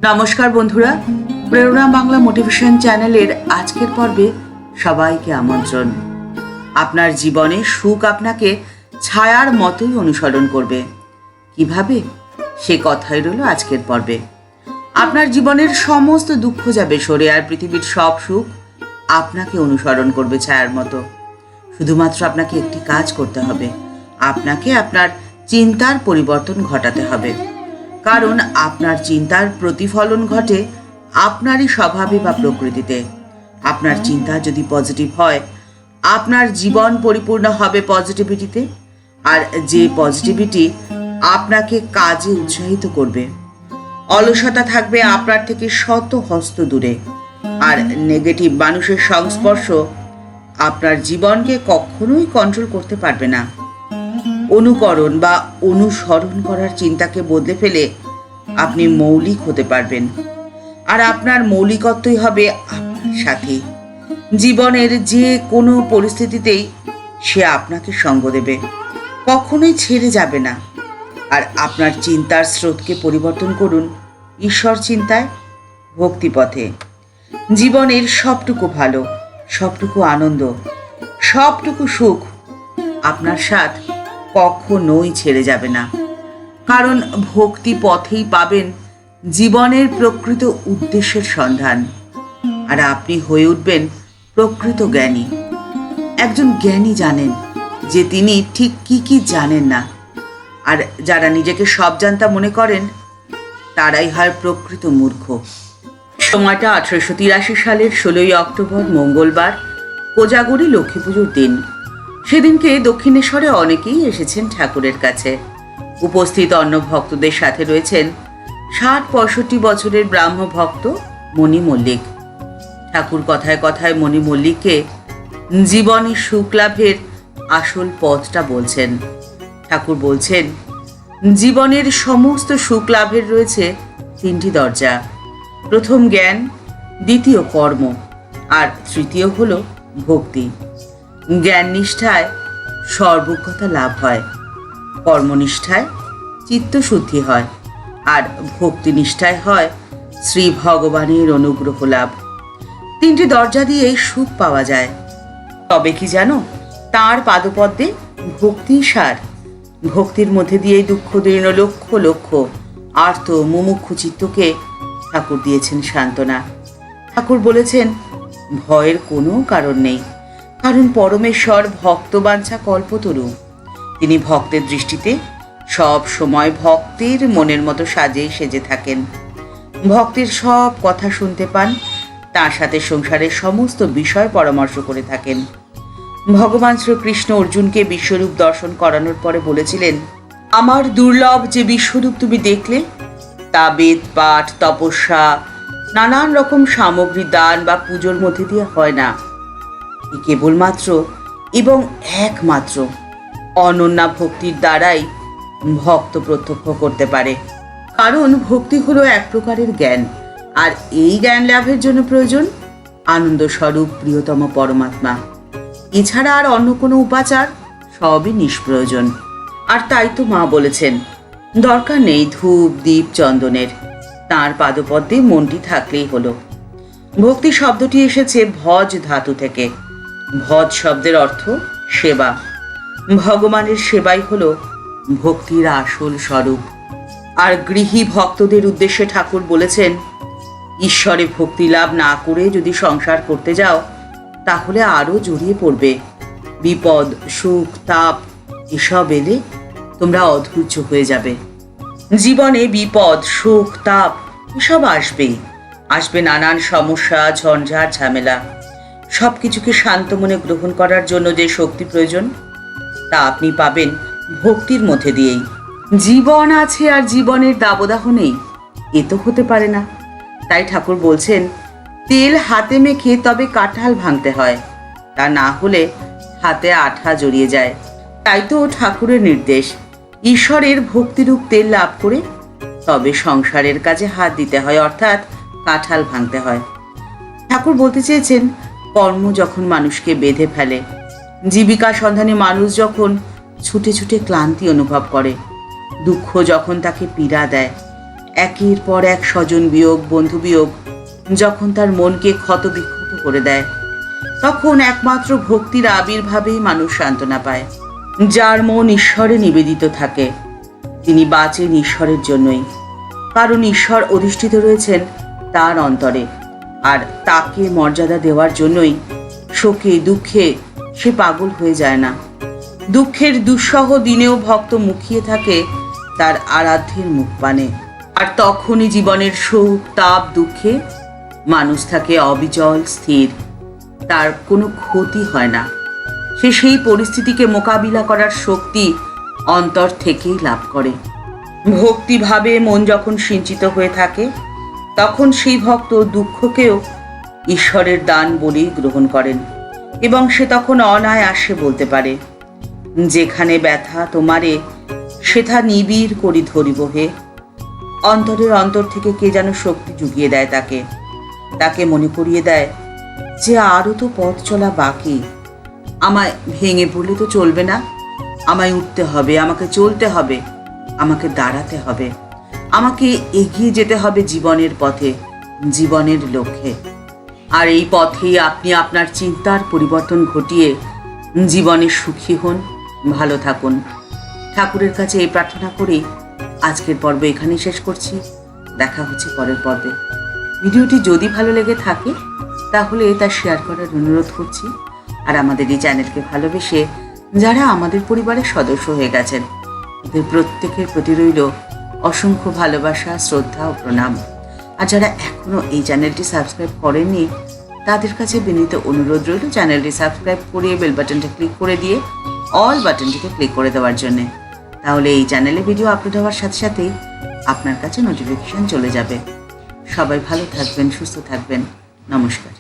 নমস্কার বন্ধুরা, প্রেরণা বাংলা মোটিভেশন চ্যানেলের আজকের পর্বে সবাইকে আমন্ত্রণ। আপনার জীবনে সুখ আপনাকে ছায়ার মতোই অনুসরণ করবে। কিভাবে, সে কথাই রইল আজকের পর্বে। আপনার জীবনের সমস্ত দুঃখ যাবে সরে, আর পৃথিবীর সব সুখ আপনাকে অনুসরণ করবে ছায়ার মতো। শুধুমাত্র আপনাকে একটি কাজ করতে হবে, আপনাকে আপনার চিন্তার পরিবর্তন ঘটাতে হবে। কারণ আপনার চিন্তার প্রতিফলন ঘটে আপনারই স্বভাবে বা প্রকৃতিতে। আপনার চিন্তা যদি পজিটিভ হয়, আপনার জীবন পরিপূর্ণ হবে পজিটিভিটিতে, আর যে পজিটিভিটি আপনাকে কাজে উৎসাহিত করবে। অলসতা থাকবে আপনার থেকে শত হস্ত দূরে, আর নেগেটিভ মানুষের সংস্পর্শ আপনার জীবনকে কখনোই কন্ট্রোল করতে পারবে না। অনুকরণ বা অনুসরণ করার চিন্তাকে বদলে ফেলে আপনি মৌলিক হতে পারবেন, আর আপনার মৌলিকত্বই হবে আপনার সাথী। জীবনের যে কোনো পরিস্থিতিতেই সে আপনাকে সঙ্গ দেবে, কখনোই ছেড়ে যাবে না। আর আপনার চিন্তার স্রোতকে পরিবর্তন করুন ঈশ্বর চিন্তায়, ভক্তিপথে। জীবনের সবটুকু ভালো, সবটুকু আনন্দ, সবটুকু সুখ আপনার সাথ কখনোই ছেড়ে যাবে না। কারণ ভক্তি পথেই পাবেন জীবনের প্রকৃত উদ্দেশ্যের সন্ধান, আর আপনি হয়ে উঠবেন প্রকৃত জ্ঞানী। একজন জ্ঞানী জানেন যে তিনি ঠিক কি জানেন না, আর যারা নিজেকে সব জানতা মনে করেন তারাই হয় প্রকৃত মূর্খ। সময়টা 1883 সালের 16ই অক্টোবর, মঙ্গলবার, কোজাগরী লক্ষ্মী পুজোর দিন। সেদিনকে দক্ষিণেশ্বরে অনেকেই এসেছেন ঠাকুরের কাছে। উপস্থিত অন্য ভক্তদের সাথে রয়েছেন 60-65 বছরের ব্রাহ্ম ভক্ত মণি মল্লিক। ঠাকুর কথায় কথায় মণি মল্লিককে জীবনে সুখ লাভের আসল পথটা বলছেন। ঠাকুর বলছেন, জীবনের সমস্ত সুখ লাভের রয়েছে 3টি দরজা। প্রথম জ্ঞান, দ্বিতীয় কর্ম, আর তৃতীয় হলো ভক্তি। জ্ঞান নিষ্ঠায় সর্বজ্ঞতা লাভ হয়, কর্মনিষ্ঠায় চিত্তশুদ্ধি হয়, আর ভক্তি নিষ্ঠায় হয় শ্রী ভগবানের অনুগ্রহ লাভ। 3টি দরজা দিয়েই সুখ পাওয়া যায়। তবে কি জানো, তাঁর পাদপদ্মে ভক্তি সার। ভক্তির মধ্যে দিয়েই দুঃখ দীর্ণ লক্ষ লক্ষ আর্ত মুমুক্ষু চিত্তকে ঠাকুর দিয়েছেন সান্ত্বনা। ঠাকুর বলেছেন, ভয়ের কোনো কারণ নেই, কারণ পরমেশ্বর ভক্তবাঞ্ছা কল্পতরু। তিনি ভক্তের দৃষ্টিতে সব সময় ভক্তের মনের মতো সেজে থাকেন। ভক্তের সব কথা শুনতে পান, তার সাথে সংসারের সমস্ত বিষয় পরামর্শ করে থাকেন। ভগবান শ্রীকৃষ্ণ অর্জুনকে বিশ্বরূপ দর্শন করানোর পরে বলেছিলেন, আমার দুর্লভ যে বিশ্বরূপ তুমি দেখলে, তা বেদ পাঠ, তপস্যা, নানান রকম সামগ্রী দান বা পুজোর মধ্যে দিয়ে হয় না। কেবলমাত্র এবং একমাত্র অনন্যা ভক্তির দ্বারাই ভক্ত প্রত্যক্ষ করতে পারে। কারণ ভক্তি হলো এক প্রকারের জ্ঞান, আর এই জ্ঞান লাভের জন্য প্রয়োজন আনন্দ স্বরূপ প্রিয়তম পরমাত্মা। এছাড়া আর অন্য কোনো উপাচার সবই নিষ্প্রয়োজন। আর তাই তো মা বলেছেন, দরকার নেই ধূপ দীপ চন্দনের, তাঁর পাদপদ্মে মনটি থাকলেই হলো। ভক্তি শব্দটি এসেছে ভজ ধাতু থেকে। ভজ শব্দের অর্থ সেবা। ভগবানের সেবাই হলো ভক্তির আসল স্বরূপ। আর গৃহী ভক্তদের উদ্দেশ্যে ঠাকুর বলেছেন, ঈশ্বরে ভক্তি লাভ না করে যদি সংসার করতে যাও, তাহলে আরো জড়িয়ে পড়বে। বিপদ, সুখ, তাপ এসব এলে তোমরা অধৈর্য হয়ে যাবে। জীবনে বিপদ, সুখ, তাপ এসব আসবেই। আসবে নানান সমস্যা, ঝঞ্ঝাট, ঝামেলা। সবকিছুকে শান্ত মনে গ্রহণ করার জন্য যে শক্তি প্রয়োজন, তা আপনি পাবেন ভক্তির মধ্যে দিয়েই। জীবন আছে আর জীবনের দাবদাহ নেই, এ তো হতে পারে না। তাই ঠাকুর বলছেন, তেল হাতে মেখে তবে কাঁঠাল ভাঙতে হয়, তা না হলে হাতে আঠা জড়িয়ে যায়। তাই তো ঠাকুরের নির্দেশ, ঈশ্বরের ভক্তিরূপ তেল লাভ করে তবে সংসারের কাজে হাত দিতে হয়, অর্থাৎ কাঁঠাল ভাঙতে হয়। ঠাকুর বলতে চেয়েছেন, কর্ম যখন মানুষকে বেঁধে ফেলে, জীবিকা সন্ধানে মানুষ যখন ছুটে ছুটে ক্লান্তি অনুভব করে, দুঃখ যখন তাকে পীড়া দেয়, একের পর এক স্বজন বিয়োগ, বন্ধু বিয়োগ যখন তার মনকে ক্ষতবিক্ষত করে দেয়, তখন একমাত্র ভক্তির আবির্ভাবেই মানুষ সান্ত্বনা পায়। যার মন ঈশ্বরে নিবেদিত থাকে তিনি বাঁচেন ঈশ্বরের জন্যই, কারণ ঈশ্বর অধিষ্ঠিত রয়েছেন তার অন্তরে, আর তাকে মর্যাদা দেওয়ার জন্যই শোকে দুঃখে সে পাগল হয়ে যায় না। দুঃখের দুঃসহ দিনেও ভক্ত মুখিয়ে থাকে তার আরাধ্যের মুখপানে, আর তখনই জীবনের সুখ তাপ দুঃখে মানুষ থাকে অবিচল স্থির, তার কোনো ক্ষতি হয় না। সে সেই পরিস্থিতিকে মোকাবিলা করার শক্তি অন্তর থেকেই লাভ করে। ভক্তিভাবে মন যখন সিঞ্চিত হয়ে থাকে তখন সেই ভক্ত দুঃখকেও ঈশ্বরের দান বলেই গ্রহণ করেন, এবং সে তখন অনায়াসে বলতে পারে, যেখানে ব্যথা তোমারে সেথা নিবিড় করি ধরিব হে। অন্তরের অন্তর থেকে কে যেন শক্তি জুগিয়ে দেয় তাকে, তাকে মনে করিয়ে দেয় যে আরও তো পথ চলা বাকি, আমায় ভেঙে পড়লে তো চলবে না, আমায় উঠতে হবে, আমাকে চলতে হবে, আমাকে দাঁড়াতে হবে, আমাকে এগিয়ে যেতে হবে জীবনের পথে, জীবনের লক্ষ্যে। আর এই পথেই আপনি আপনার চিন্তার পরিবর্তন ঘটিয়ে জীবনে সুখী হন, ভালো থাকুন। ঠাকুরের কাছে এই প্রার্থনা করেই আজকের পর্ব এখানেই শেষ করছি। দেখা হচ্ছে পরের পর্বে। ভিডিওটি যদি ভালো লেগে থাকে তাহলে তা শেয়ার করার অনুরোধ করছি। আর আমাদের এই চ্যানেলকে ভালোবেসে যারা আমাদের পরিবারের সদস্য হয়ে গেছেন তাদের প্রত্যেকের প্রতি রইল অসংখ্য ভালোবাসা, শ্রদ্ধা ও প্রণাম। আর যারা এখনও এই চ্যানেলটি সাবস্ক্রাইব করেননি তাদের কাছে বিনীত অনুরোধ রইল চ্যানেলটি সাবস্ক্রাইব করে বেল বাটনটা ক্লিক করে দিয়ে অল বাটনটিতে ক্লিক করে দেওয়ার জন্যে। তাহলে এই চ্যানেলে ভিডিও আপলোড হওয়ার সাথে সাথেই আপনার কাছে নোটিফিকেশন চলে যাবে। সবাই ভালো থাকবেন, সুস্থ থাকবেন। নমস্কার।